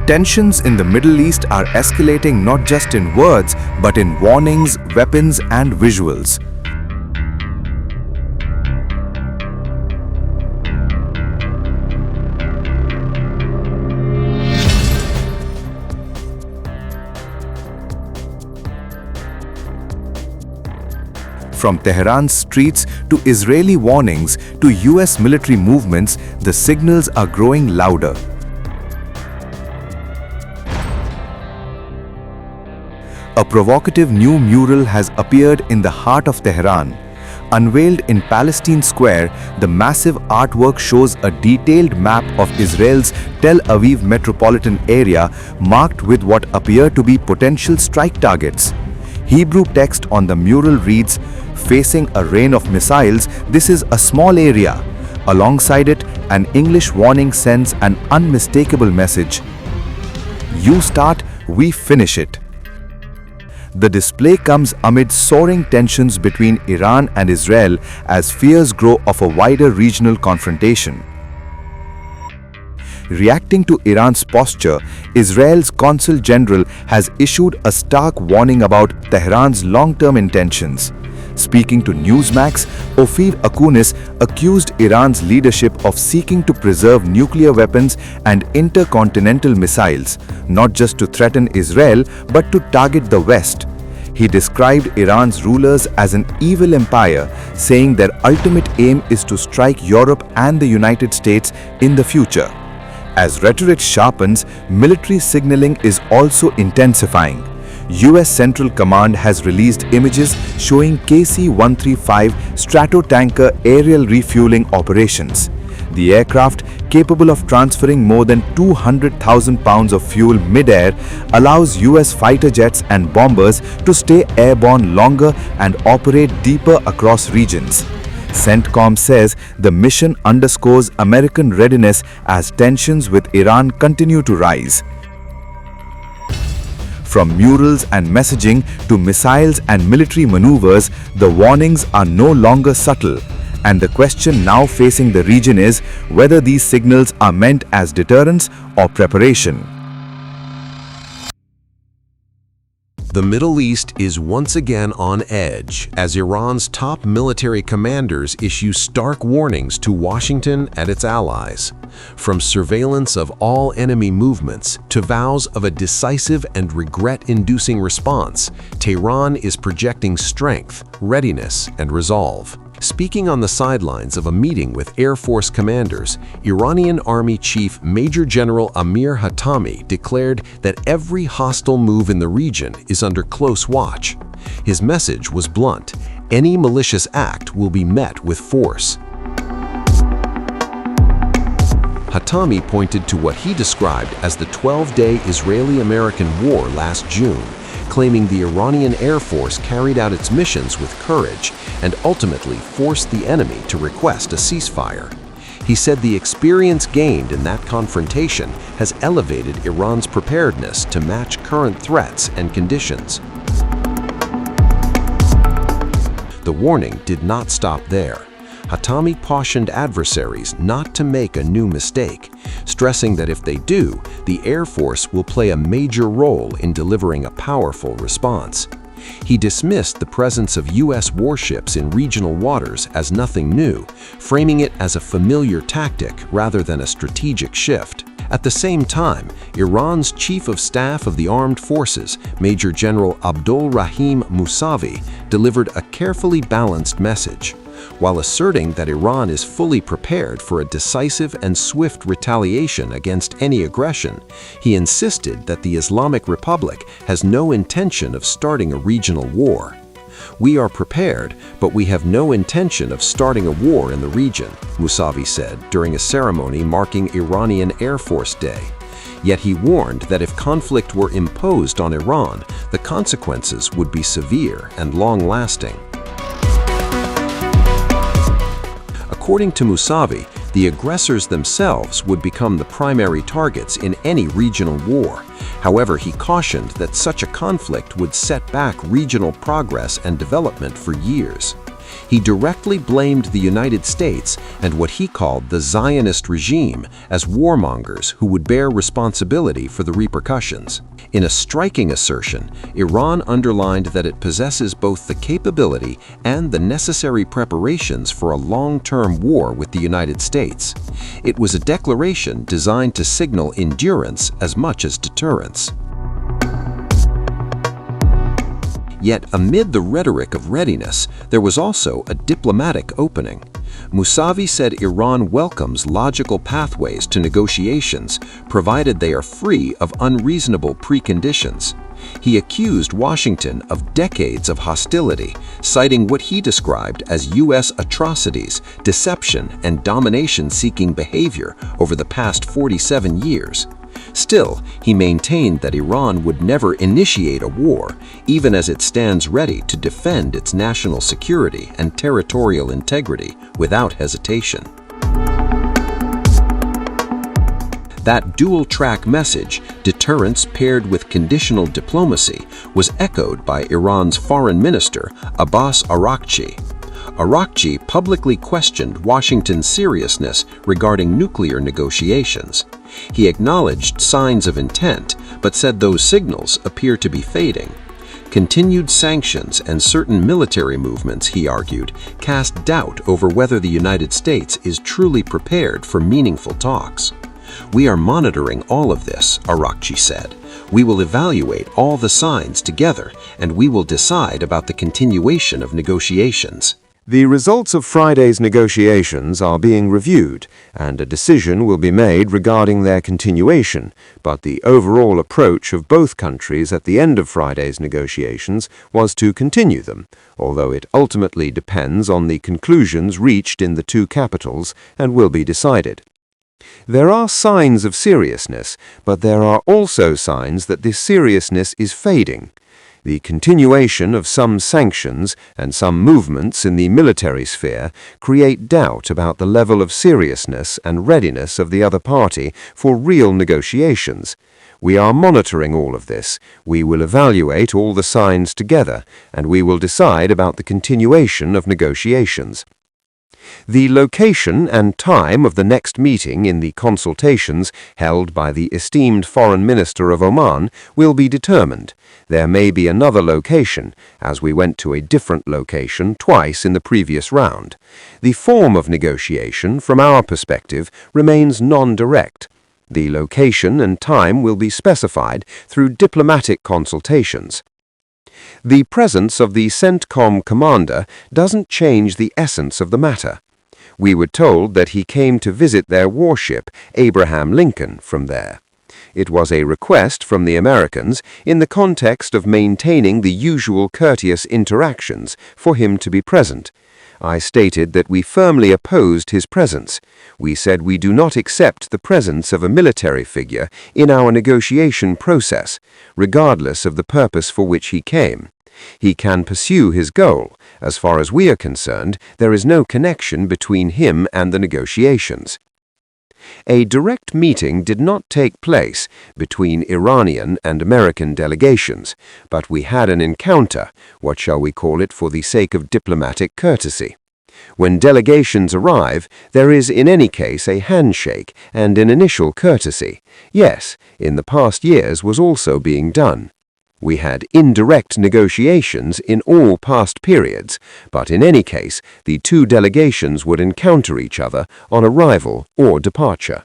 Tensions in the Middle East are escalating not just in words, but in warnings, weapons, and visuals. From Tehran's streets to Israeli warnings to US military movements, the signals are growing louder. A provocative new mural has appeared in the heart of Tehran. Unveiled in Palestine Square, the massive artwork shows a detailed map of Israel's Tel Aviv metropolitan area marked with what appear to be potential strike targets. Hebrew text on the mural reads, "Facing a rain of missiles, this is a small area." Alongside it, an English warning sends an unmistakable message. "You start, we finish it." The display comes amid soaring tensions between Iran and Israel as fears grow of a wider regional confrontation. Reacting to Iran's posture, Israel's consul general has issued a stark warning about Tehran's long-term intentions. Speaking to Newsmax, Ophir Akunis accused Iran's leadership of seeking to preserve nuclear weapons and intercontinental missiles, not just to threaten Israel, but to target the West. He described Iran's rulers as an evil empire, saying their ultimate aim is to strike Europe and the United States in the future. As rhetoric sharpens, military signaling is also intensifying. US Central Command has released images showing KC-135 Stratotanker aerial refueling operations. The aircraft, capable of transferring more than 200,000 pounds of fuel mid-air, allows US fighter jets and bombers to stay airborne longer and operate deeper across regions. CENTCOM says the mission underscores American readiness as tensions with Iran continue to rise. From murals and messaging to missiles and military maneuvers, the warnings are no longer subtle. And the question now facing the region is whether these signals are meant as deterrence or preparation. The Middle East is once again on edge as Iran's top military commanders issue stark warnings to Washington and its allies. From surveillance of all enemy movements to vows of a decisive and regret-inducing response, Tehran is projecting strength, readiness, and resolve. Speaking on the sidelines of a meeting with Air Force commanders, Iranian Army Chief Major General Amir Hatami declared that every hostile move in the region is under close watch. His message was blunt: any malicious act will be met with force. Hatami pointed to what he described as the 12-day Israeli-American war last June, claiming the Iranian Air Force carried out its missions with courage and ultimately forced the enemy to request a ceasefire. He said the experience gained in that confrontation has elevated Iran's preparedness to match current threats and conditions. The warning did not stop there. Hatami cautioned adversaries not to make a new mistake, stressing that if they do, the Air Force will play a major role in delivering a powerful response. He dismissed the presence of US warships in regional waters as nothing new, framing it as a familiar tactic rather than a strategic shift. At the same time, Iran's Chief of Staff of the Armed Forces, Major General Abdul Rahim Mousavi, delivered a carefully balanced message. While asserting that Iran is fully prepared for a decisive and swift retaliation against any aggression, he insisted that the Islamic Republic has no intention of starting a regional war. "We are prepared, but we have no intention of starting a war in the region," Mousavi said during a ceremony marking Iranian Air Force Day. Yet he warned that if conflict were imposed on Iran, the consequences would be severe and long-lasting. According to Mousavi, the aggressors themselves would become the primary targets in any regional war. However, he cautioned that such a conflict would set back regional progress and development for years. He directly blamed the United States and what he called the Zionist regime as warmongers who would bear responsibility for the repercussions. In a striking assertion, Iran underlined that it possesses both the capability and the necessary preparations for a long-term war with the United States. It was a declaration designed to signal endurance as much as deterrence. Yet amid the rhetoric of readiness, there was also a diplomatic opening. Mousavi said Iran welcomes logical pathways to negotiations, provided they are free of unreasonable preconditions. He accused Washington of decades of hostility, citing what he described as U.S. atrocities, deception, and domination-seeking behavior over the past 47 years. Still, he maintained that Iran would never initiate a war, even as it stands ready to defend its national security and territorial integrity without hesitation. That dual-track message, deterrence paired with conditional diplomacy, was echoed by Iran's foreign minister, Abbas Araghchi. Araghchi publicly questioned Washington's seriousness regarding nuclear negotiations. He acknowledged signs of intent, but said those signals appear to be fading. Continued sanctions and certain military movements, he argued, cast doubt over whether the United States is truly prepared for meaningful talks. "We are monitoring all of this," Araghchi said. "We will evaluate all the signs together, and we will decide about the continuation of negotiations." The results of Friday's negotiations are being reviewed, and a decision will be made regarding their continuation, but the overall approach of both countries at the end of Friday's negotiations was to continue them, although it ultimately depends on the conclusions reached in the two capitals and will be decided. There are signs of seriousness, but there are also signs that this seriousness is fading. The continuation of some sanctions and some movements in the military sphere create doubt about the level of seriousness and readiness of the other party for real negotiations. We are monitoring all of this. We will evaluate all the signs together, and we will decide about the continuation of negotiations. The location and time of the next meeting in the consultations held by the esteemed Foreign Minister of Oman will be determined. There may be another location, as we went to a different location twice in the previous round. The form of negotiation, from our perspective, remains non-direct. The location and time will be specified through diplomatic consultations. The presence of the CENTCOM commander doesn't change the essence of the matter. We were told that he came to visit their warship, Abraham Lincoln, from there. It was a request from the Americans, in the context of maintaining the usual courteous interactions, for him to be present. I stated that we firmly opposed his presence. We said we do not accept the presence of a military figure in our negotiation process, regardless of the purpose for which he came. He can pursue his goal. As far as we are concerned, there is no connection between him and the negotiations. A direct meeting did not take place between Iranian and American delegations, but we had an encounter, what shall we call it for the sake of diplomatic courtesy. When delegations arrive, there is in any case a handshake and an initial courtesy. Yes, in the past years was also being done. We had indirect negotiations in all past periods, but in any case, the two delegations would encounter each other on arrival or departure.